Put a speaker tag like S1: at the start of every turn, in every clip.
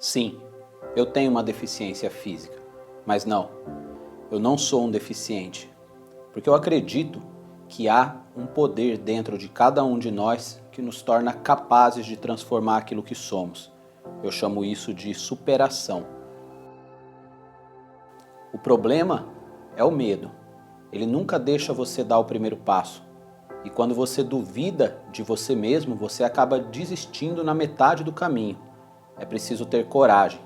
S1: Sim, eu tenho uma deficiência física, mas não, eu não sou um deficiente, porque eu acredito que há um poder dentro de cada um de nós que nos torna capazes de transformar aquilo que somos. Eu chamo isso de superação. O problema é o medo. Ele nunca deixa você dar o primeiro passo. E quando você duvida de você mesmo, você acaba desistindo na metade do caminho. É preciso ter coragem.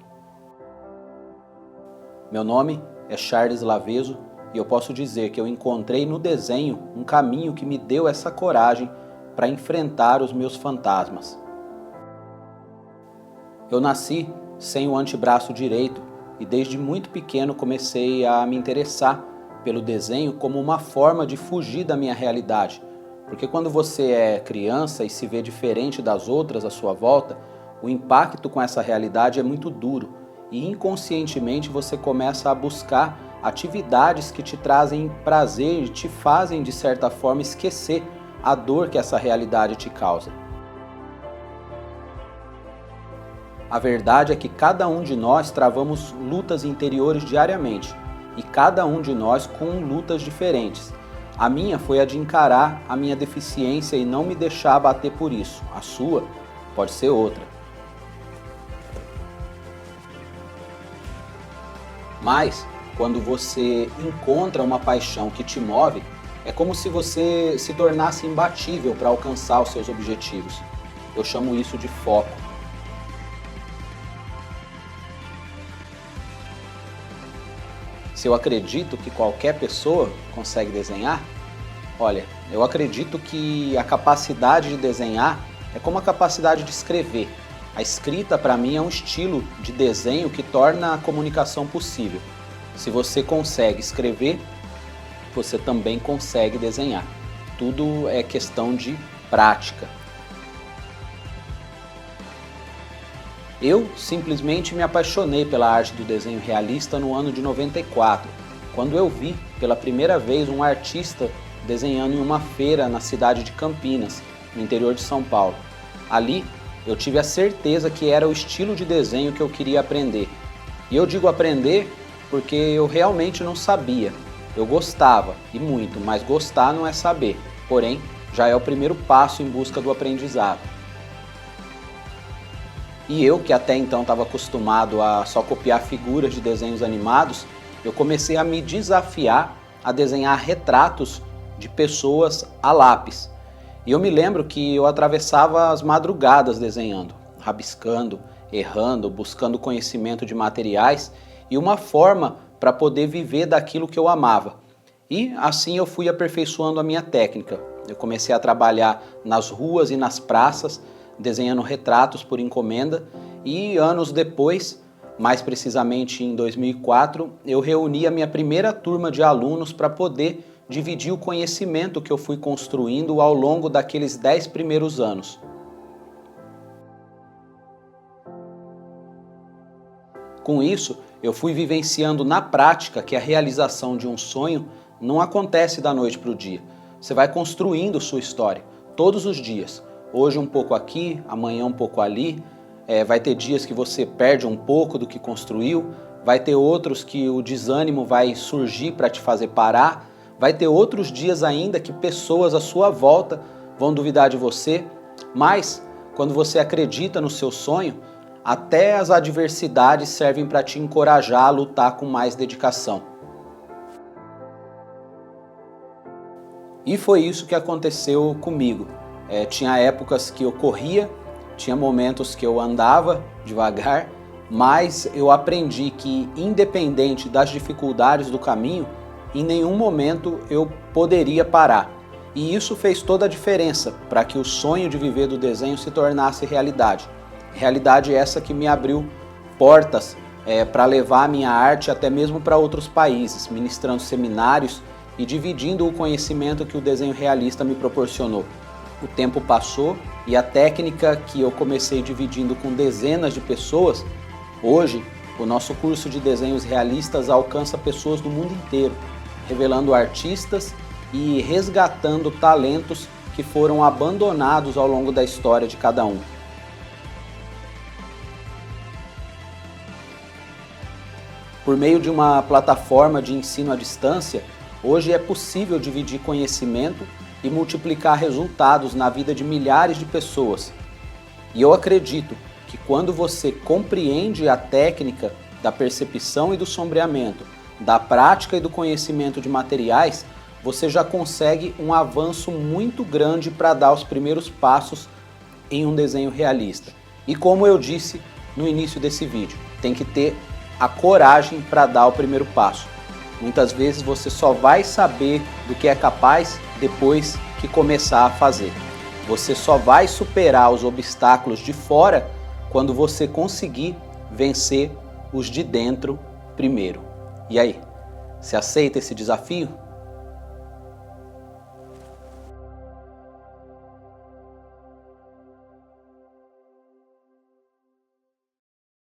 S1: Meu nome é Charles Laveso e eu posso dizer que eu encontrei no desenho um caminho que me deu essa coragem para enfrentar os meus fantasmas. Eu nasci sem o antebraço direito e desde muito pequeno comecei a me interessar pelo desenho como uma forma de fugir da minha realidade. Porque quando você é criança e se vê diferente das outras à sua volta, o impacto com essa realidade é muito duro e inconscientemente você começa a buscar atividades que te trazem prazer e te fazem, de certa forma, esquecer a dor que essa realidade te causa. A verdade é que cada um de nós travamos lutas interiores diariamente e cada um de nós com lutas diferentes. A minha foi a de encarar a minha deficiência e não me deixar abater por isso. A sua pode ser outra. Mas, quando você encontra uma paixão que te move, é como se você se tornasse imbatível para alcançar os seus objetivos. Eu chamo isso de foco. Se eu acredito que qualquer pessoa consegue desenhar, olha, eu acredito que a capacidade de desenhar é como a capacidade de escrever. A escrita, para mim, é um estilo de desenho que torna a comunicação possível. Se você consegue escrever, você também consegue desenhar. Tudo é questão de prática. Eu simplesmente me apaixonei pela arte do desenho realista no ano de 94, quando eu vi pela primeira vez um artista desenhando em uma feira na cidade de Campinas, no interior de São Paulo. Ali, eu tive a certeza que era o estilo de desenho que eu queria aprender. E eu digo aprender porque eu realmente não sabia. Eu gostava, e muito, mas gostar não é saber. Porém, já é o primeiro passo em busca do aprendizado. E eu, que até então estava acostumado a só copiar figuras de desenhos animados, eu comecei a me desafiar a desenhar retratos de pessoas a lápis. E eu me lembro que eu atravessava as madrugadas desenhando, rabiscando, errando, buscando conhecimento de materiais e uma forma para poder viver daquilo que eu amava. E assim eu fui aperfeiçoando a minha técnica. Eu comecei a trabalhar nas ruas e nas praças, desenhando retratos por encomenda e anos depois, mais precisamente em 2004, eu reuni a minha primeira turma de alunos para poder dividir o conhecimento que eu fui construindo ao longo daqueles 10 primeiros anos. Com isso, eu fui vivenciando na prática que a realização de um sonho não acontece da noite para o dia. Você vai construindo sua história todos os dias. Hoje um pouco aqui, amanhã um pouco ali. Vai ter dias que você perde um pouco do que construiu. Vai ter outros que o desânimo vai surgir para te fazer parar. Vai ter outros dias ainda que pessoas à sua volta vão duvidar de você. Mas, quando você acredita no seu sonho, até as adversidades servem para te encorajar a lutar com mais dedicação. E foi isso que aconteceu comigo. Tinha épocas que eu corria, tinha momentos que eu andava devagar, mas eu aprendi que, independente das dificuldades do caminho, em nenhum momento eu poderia parar. E isso fez toda a diferença para que o sonho de viver do desenho se tornasse realidade. Realidade essa que me abriu portas para levar a minha arte até mesmo para outros países, ministrando seminários e dividindo o conhecimento que o desenho realista me proporcionou. O tempo passou e a técnica que eu comecei dividindo com dezenas de pessoas, hoje o nosso curso de desenhos realistas alcança pessoas do mundo inteiro, revelando artistas e resgatando talentos que foram abandonados ao longo da história de cada um. Por meio de uma plataforma de ensino à distância, hoje é possível dividir conhecimento e multiplicar resultados na vida de milhares de pessoas. E eu acredito que quando você compreende a técnica da percepção e do sombreamento, da prática e do conhecimento de materiais, você já consegue um avanço muito grande para dar os primeiros passos em um desenho realista. E como eu disse no início desse vídeo, tem que ter a coragem para dar o primeiro passo. Muitas vezes você só vai saber do que é capaz depois que começar a fazer. Você só vai superar os obstáculos de fora quando você conseguir vencer os de dentro primeiro. E aí, você aceita esse desafio?